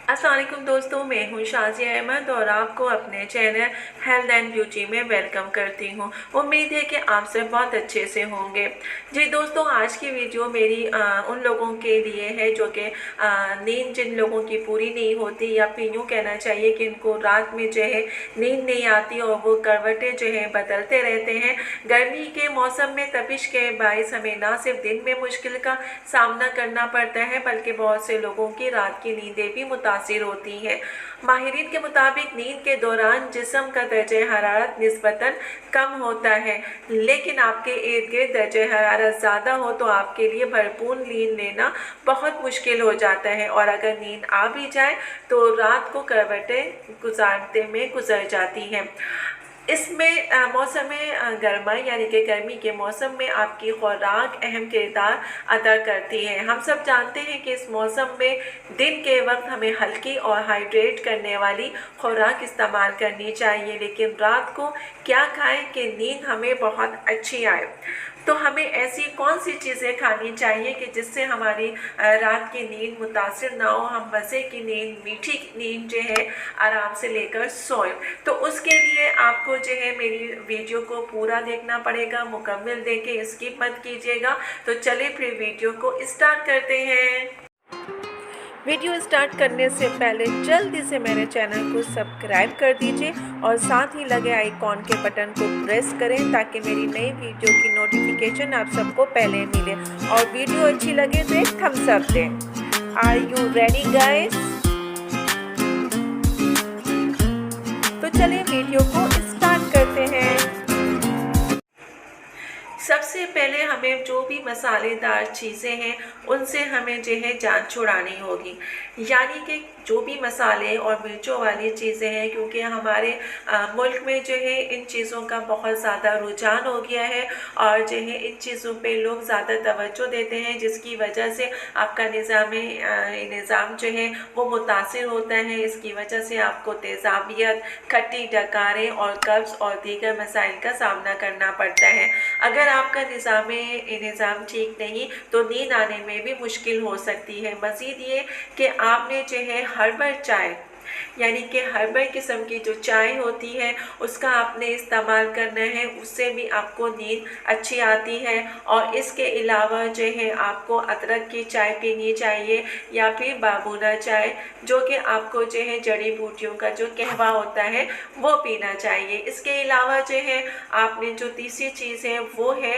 अस्सलाम वालेकुम दोस्तों, मैं हूँ शाज़िया अहमद और आपको अपने चैनल हेल्थ एंड ब्यूटी में वेलकम करती हूँ। उम्मीद है कि आप सब बहुत अच्छे से होंगे। जी दोस्तों, आज की वीडियो मेरी उन लोगों के लिए है जो कि नींद जिन लोगों की पूरी नहीं होती, या फिर यूँ कहना चाहिए कि इनको रात में जो है नींद नहीं आती और वो करवटें जो है बदलते रहते हैं। गर्मी के मौसम में तपिश के बायस हमें ना सिर्फ दिन में मुश्किल का सामना करना पड़ता है, बल्कि बहुत से लोगों की रात की नींदें भी मुतासिर होती हैं। माहिरीन के मुताबिक नींद के दौरान जिस्म का दर्जे हरारत निस्बतन कम होता है, लेकिन आपके इर्द गिर्द दर्जे हरारत ज़्यादा हो तो आपके लिए भरपूर नींद लेना बहुत मुश्किल हो जाता है, और अगर नींद आ भी जाए तो रात को करवटें गुजारते में गुजर जाती हैं। इसमें मौसम गर्मा यानी कि गर्मी के मौसम में आपकी खुराक अहम किरदार अदा करती है। हम सब जानते हैं कि इस मौसम में दिन के वक्त हमें हल्की और हाइड्रेट करने वाली खुराक इस्तेमाल करनी चाहिए, लेकिन रात को क्या खाएं कि नींद हमें बहुत अच्छी आए। तो हमें ऐसी कौन सी चीज़ें खानी चाहिए कि जिससे हमारी रात की नींद मुतासिर ना हो, हम मज़े की नींद, मीठी नींद जो है आराम से लेकर सोएं। तो उसके लिए आपको जो है मेरी वीडियो को पूरा देखना पड़ेगा, मुकम्मल देखें, स्किप मत कीजिएगा। तो चलिए फिर वीडियो को स्टार्ट करते हैं। वीडियो स्टार्ट करने से पहले जल्दी से मेरे चैनल को सब्सक्राइब कर दीजिए और साथ ही लगे आइकॉन के बटन को प्रेस करें ताकि मेरी नई वीडियो की नोटिफिकेशन आप सबको पहले मिले, और वीडियो अच्छी लगे तो एक थम्स अप दें। Are you ready guys? तो चलिए वीडियो को स्टार्ट करते हैं। सबसे पहले हमें जो भी मसालेदार चीज़ें हैं उनसे हमें जो है जान छुड़ानी होगी, यानी कि जो भी मसाले और मिर्चों वाली चीज़ें हैं, क्योंकि हमारे मुल्क में जो है इन चीज़ों का बहुत ज़्यादा रुझान हो गया है और जो है इन चीज़ों पे लोग ज़्यादा तवज्जो देते हैं, जिसकी वजह से आपका निज़ाम जो है वो मुतासिर होता है। इसकी वजह से आपको तेज़ाबियत, खट्टी डकारें और कब्ज़ और दीगर मसाइल का सामना करना पड़ता है। अगर आपका निज़ाम ठीक नहीं तो नींद आने में भी मुश्किल हो सकती है। मज़ीद ये कि आपने जो है हर्बल चाय, यानी कि हर्बल किस्म की जो चाय होती है उसका आपने इस्तेमाल करना है, उससे भी आपको नींद अच्छी आती है। और इसके अलावा जो है आपको अदरक की चाय पीनी चाहिए, या फिर बाबूना चाय, जो कि आपको जो है जड़ी बूटियों का जो कहवा होता है वो पीना चाहिए। इसके अलावा जो है आपने जो तीसरी चीज़ है वो है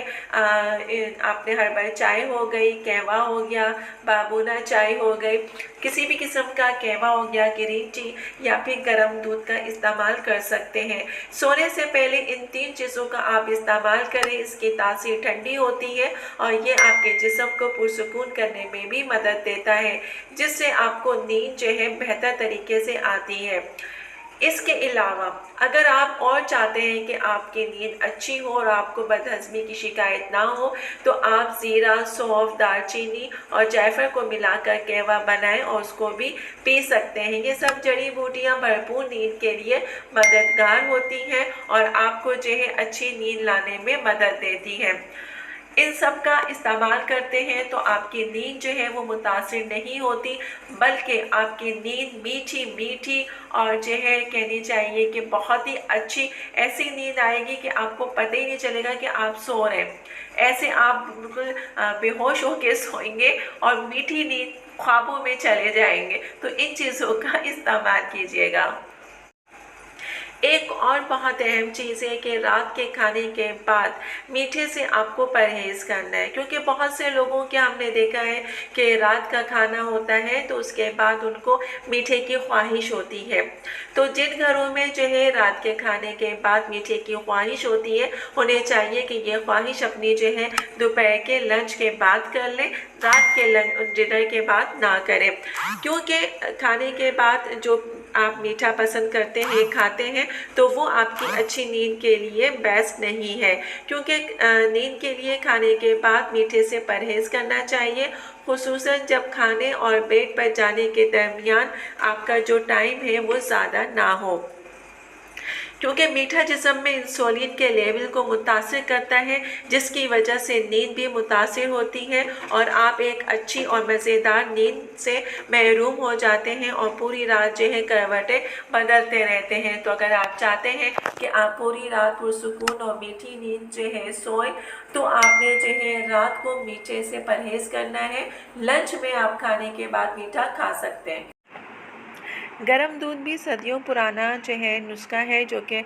आपने हर्बल चाय हो गई, कहवा हो गया, बाबूना चाय हो गई, किसी भी किस्म का कहवा हो गया, ग्रीन टी या फिर गर्म दूध का इस्तेमाल कर सकते हैं। सोने से पहले इन 3 चीज़ों का आप इस्तेमाल करें। इसकी तासीर ठंडी होती है और ये आपके जिस्म को पुरसुकून करने में भी मदद देता है, जिससे आपको नींद जो है बेहतर तरीके से आती है। इसके अलावा अगर आप और चाहते हैं कि आपकी नींद अच्छी हो और आपको बदहज़मी की शिकायत ना हो, तो आप ज़ीरा, सौंफ, दालचीनी और जायफल को मिलाकर कहवा बनाएं और उसको भी पी सकते हैं। ये सब जड़ी बूटियां भरपूर नींद के लिए मददगार होती हैं और आपको जो है अच्छी नींद लाने में मदद देती हैं। इन सब का इस्तेमाल करते हैं तो आपकी नींद जो है वो मुतासिर नहीं होती, बल्कि आपकी नींद मीठी मीठी और जो है कहनी चाहिए कि बहुत ही अच्छी ऐसी नींद आएगी कि आपको पता ही नहीं चलेगा कि आप सो रहे हैं। ऐसे आप बिल्कुल बेहोश होकर सोएंगे और मीठी नींद ख्वाबों में चले जाएंगे। तो इन चीज़ों का इस्तेमाल कीजिएगा। एक और बहुत अहम चीज़ है कि रात के खाने के बाद मीठे से आपको परहेज़ करना है, क्योंकि बहुत से लोगों के हमने देखा है कि रात का खाना होता है तो उसके बाद उनको मीठे की ख्वाहिश होती है। तो जिन घरों में जो है रात के खाने के बाद मीठे की ख्वाहिश होती है, उन्हें चाहिए कि ये ख्वाहिश अपनी जो है दोपहर के लंच के बाद कर लें, रात के डिनर के बाद ना करें, क्योंकि खाने के बाद जो आप मीठा पसंद करते हैं, खाते हैं, तो वो आपकी अच्छी नींद के लिए बेस्ट नहीं है। क्योंकि नींद के लिए खाने के बाद मीठे से परहेज़ करना चाहिए, खुसूसन जब खाने और बेड पर जाने के दरमियान आपका जो टाइम है वो ज़्यादा ना हो। क्योंकि मीठा जिस्म में इंसुलिन के लेवल को मुतासिर करता है, जिसकी वजह से नींद भी मुतासिर होती है और आप एक अच्छी और मज़ेदार नींद से महरूम हो जाते हैं और पूरी रात जो है करवटें बदलते रहते हैं। तो अगर आप चाहते हैं कि आप पूरी रात पुरसुकून और मीठी नींद जो है सोएं, तो आपने जो है रात को मीठे से परहेज़ करना है। लंच में आप खाने के बाद मीठा खा सकते हैं। गरम दूध भी सदियों पुराना जो है नुस्खा है, जो कि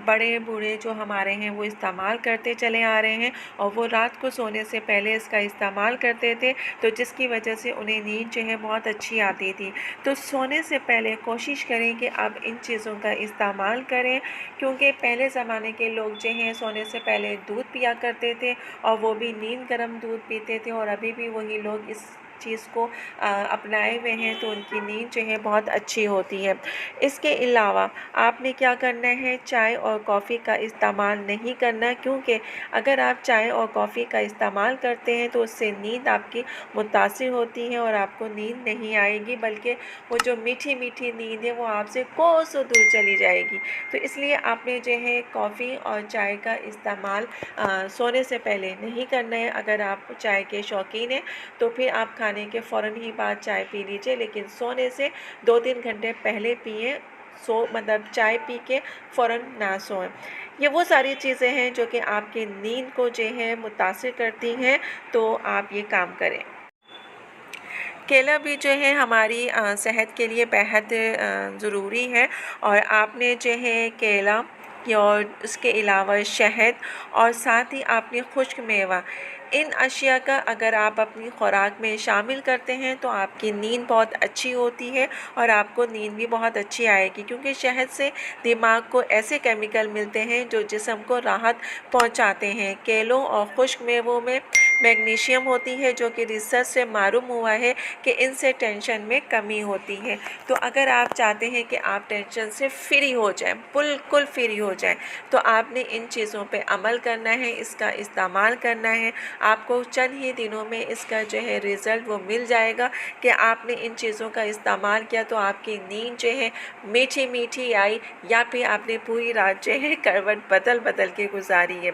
बड़े बूढ़े जो हमारे हैं वो इस्तेमाल करते चले आ रहे हैं और वो रात को सोने से पहले इसका इस्तेमाल करते थे, तो जिसकी वजह से उन्हें नींद जो है बहुत अच्छी आती थी। तो सोने से पहले कोशिश करें कि आप इन चीज़ों का इस्तेमाल करें, क्योंकि पहले ज़माने के लोग जो हैं सोने से पहले दूध पिया करते थे और वो भी नीम गर्म दूध पीते थे, और अभी भी वही लोग इस चीज़ को अपनाए हुए हैं, तो उनकी नींद जो है बहुत अच्छी होती है। इसके अलावा आपने क्या करना है, चाय और कॉफ़ी का इस्तेमाल नहीं करना, क्योंकि अगर आप चाय और कॉफ़ी का इस्तेमाल करते हैं तो उससे नींद आपकी मुतासिर होती है और आपको नींद नहीं आएगी, बल्कि वो जो मीठी मीठी नींद है वो आपसे कोसों दूर चली जाएगी। तो इसलिए आपने जो है कॉफ़ी और चाय का इस्तेमाल सोने से पहले नहीं करना है। अगर आप चाय के शौकीन हैं तो फिर आप खाने के फ़ौरन ही बाद चाय पी लीजिए, लेकिन सोने से 2-3 घंटे पहले पिएं। मतलब चाय पी के फ़ौरन ना सोएं। ये वो सारी चीज़ें हैं जो कि आपकी नींद को जो है मुतासिर करती हैं, तो आप ये काम करें। केला भी जो है हमारी सेहत के लिए बेहद ज़रूरी है, और आपने जो है केला और उसके अलावा शहद और साथ ही आपने खुश्क मेवा, इन अशिया का अगर आप अपनी खुराक में शामिल करते हैं तो आपकी नींद बहुत अच्छी होती है और आपको नींद भी बहुत अच्छी आएगी, क्योंकि शहद से दिमाग को ऐसे केमिकल मिलते हैं जो जिस्म को राहत पहुंचाते हैं। केलों और खुश्क मेवों में मैग्नीशियम होती है, जो कि रिसर्च से मालूम हुआ है कि इनसे टेंशन में कमी होती है। तो अगर आप चाहते हैं कि आप टेंशन से फ्री हो जाएं, बिल्कुल फ्री हो जाएं, तो आपने इन चीज़ों पे अमल करना है, इसका इस्तेमाल करना है। आपको चंद ही दिनों में इसका जो है रिज़ल्ट वो मिल जाएगा कि आपने इन चीज़ों का इस्तेमाल किया, तो आपकी नींद जो है मीठी मीठी आई, या फिर आपने पूरी रात जो है करवट बदल बदल के गुजारी है।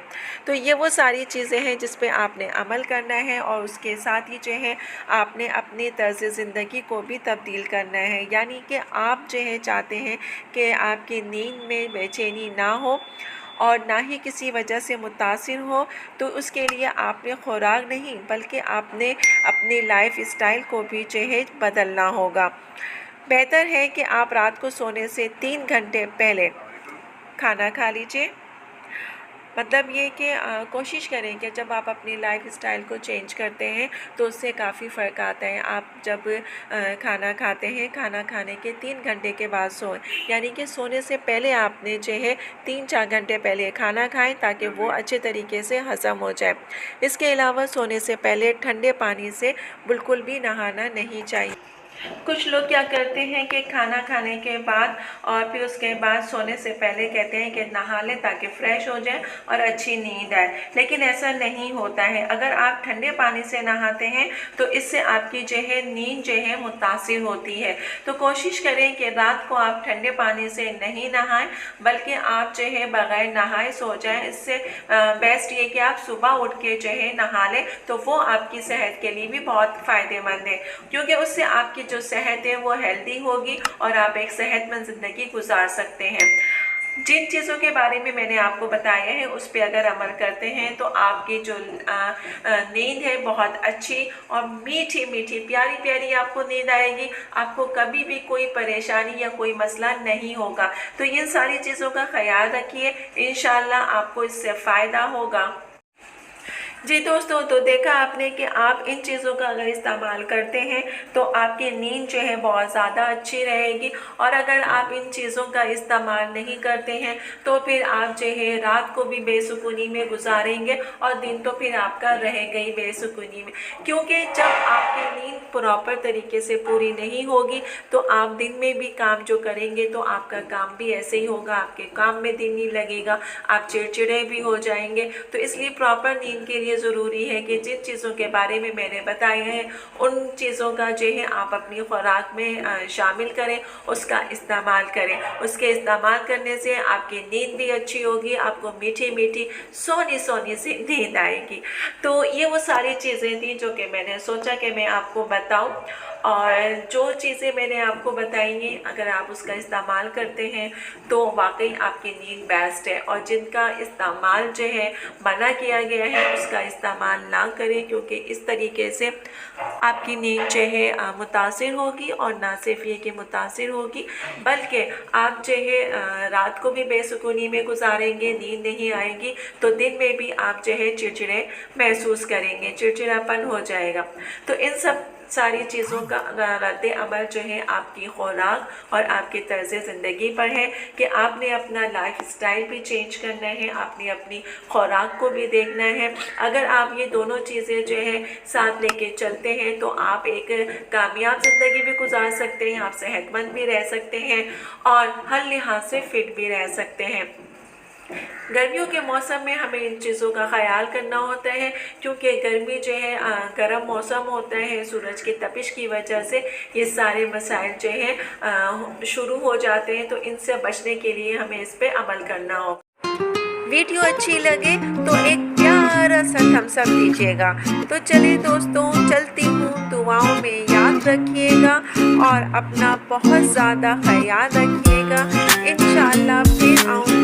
तो ये वो सारी चीज़ें हैं जिस पे आपने अमल करना है, और उसके साथ ही जो है आपने अपनी तर्ज़ ज़िंदगी को भी तब्दील करना है। यानी कि आप जो है चाहते हैं कि आपकी नींद में बेचैनी ना हो और ना ही किसी वजह से मुतासिर हो, तो उसके लिए आपने खुराक नहीं बल्कि आपने अपनी लाइफ स्टाइल को भी जो है बदलना होगा। बेहतर है कि आप रात को सोने से 3 घंटे पहले खाना खा लीजिए। मतलब ये कि कोशिश करें कि जब आप अपनी लाइफ स्टाइल को चेंज करते हैं तो उससे काफ़ी फ़र्क आता है। आप जब खाना खाते हैं, खाना खाने के 3 घंटे के बाद सोएं, यानी कि सोने से पहले आपने जो है 3-4 घंटे पहले खाना खाएं, ताकि वो अच्छे तरीके से हज़म हो जाए। इसके अलावा सोने से पहले ठंडे पानी से बिल्कुल भी नहाना नहीं चाहिए। कुछ लोग क्या करते हैं कि खाना खाने के बाद और फिर उसके बाद सोने से पहले कहते हैं कि नहा लें ताकि फ़्रेश हो जाए और अच्छी नींद आए, लेकिन ऐसा नहीं होता है। अगर आप ठंडे पानी से नहाते हैं तो इससे आपकी जो है नींद जो है मुतासिर होती है। तो कोशिश करें कि रात को आप ठंडे पानी से नहीं नहाएं, बल्कि आप जो है बग़ैर नहाए सो जाएं। इससे बेस्ट ये कि आप सुबह उठ के जो है नहा लें, तो वो आपकी सेहत के लिए भी बहुत फ़ायदेमंद है, क्योंकि उससे आपकी जो सेहत है वो हेल्दी होगी और आप एक सेहतमंद ज़िंदगी गुजार सकते हैं। जिन चीज़ों के बारे में मैंने आपको बताया है उस पर अगर अमल करते हैं तो आपकी जो नींद है बहुत अच्छी और मीठी मीठी प्यारी प्यारी आपको नींद आएगी। आपको कभी भी कोई परेशानी या कोई मसला नहीं होगा। तो इन सारी चीज़ों का ख्याल रखिए, इंशाअल्लाह आपको इससे फ़ायदा होगा। जी दोस्तों, तो देखा आपने कि आप इन चीज़ों का अगर इस्तेमाल करते हैं तो आपकी नींद जो है बहुत ज़्यादा अच्छी रहेगी, और अगर आप इन चीज़ों का इस्तेमाल नहीं करते हैं तो फिर आप जो है रात को भी बेसुकूनी में गुजारेंगे और दिन तो फिर आपका रहेगा ही बेसुकूनी में, क्योंकि जब आपकी नींद प्रॉपर तरीके से पूरी नहीं होगी तो आप दिन में भी काम जो करेंगे तो आपका काम भी ऐसे ही होगा, आपके काम में दिन नहीं लगेगा, आप चिड़चिड़े भी हो जाएंगे। तो इसलिए प्रॉपर नींद के लिए लिए ज़रूरी है कि जिन चीज़ों के बारे में मैंने बताया है उन चीज़ों का जो है आप अपनी खुराक में शामिल करें, उसका इस्तेमाल करें। उसके इस्तेमाल करने से आपकी नींद भी अच्छी होगी, आपको मीठी मीठी सोनी सोनी सी नींद आएगी। तो ये वो सारी चीज़ें थी जो कि मैंने सोचा कि मैं आपको बताऊं, और जो चीज़ें मैंने आपको बताई हैं अगर आप उसका इस्तेमाल करते हैं तो वाकई आपकी नींद बेस्ट है। और जिनका इस्तेमाल जो है मना किया गया है उसका इस्तेमाल ना करें, क्योंकि इस तरीके से आपकी नींद जो है मुतासिर होगी, और ना सिर्फ ये कि मुतासिर होगी बल्कि आप जो है रात को भी बेसुकूनी में गुजारेंगे, नींद नहीं आएगी, तो दिन में भी आप जो है चिड़चिड़े महसूस करेंगे, चिड़चिड़ापन हो जाएगा। तो इन सब सारी चीज़ों का रद्द अमल जो है आपकी खुराक और आपके तर्ज़ ज़िंदगी पर है कि आपने अपना लाइफ स्टाइल भी चेंज करना है, आपने अपनी खुराक को भी देखना है। अगर आप ये दोनों चीज़ें जो है साथ लेके चलते हैं तो आप एक कामयाब ज़िंदगी भी गुजार सकते हैं, आप सेहतमंद भी रह सकते हैं और हर लिहाज से फिट भी रह सकते हैं। गर्मियों के मौसम में हमें इन चीज़ों का ख्याल करना होता है, क्योंकि गर्मी जो है गर्म मौसम होता है, सूरज की तपिश की वजह से ये सारे मसाइल जो है शुरू हो जाते हैं। तो इनसे बचने के लिए हमें इस पे अमल करना होगा। वीडियो अच्छी लगे तो एक प्यारा सा थम्स अप दीजिएगा। तो चलिए दोस्तों, चलती हूँ, दुआओं में याद रखिएगा और अपना बहुत ज़्यादा ख्याल रखिएगा। इंशाअल्लाह फिर आऊँ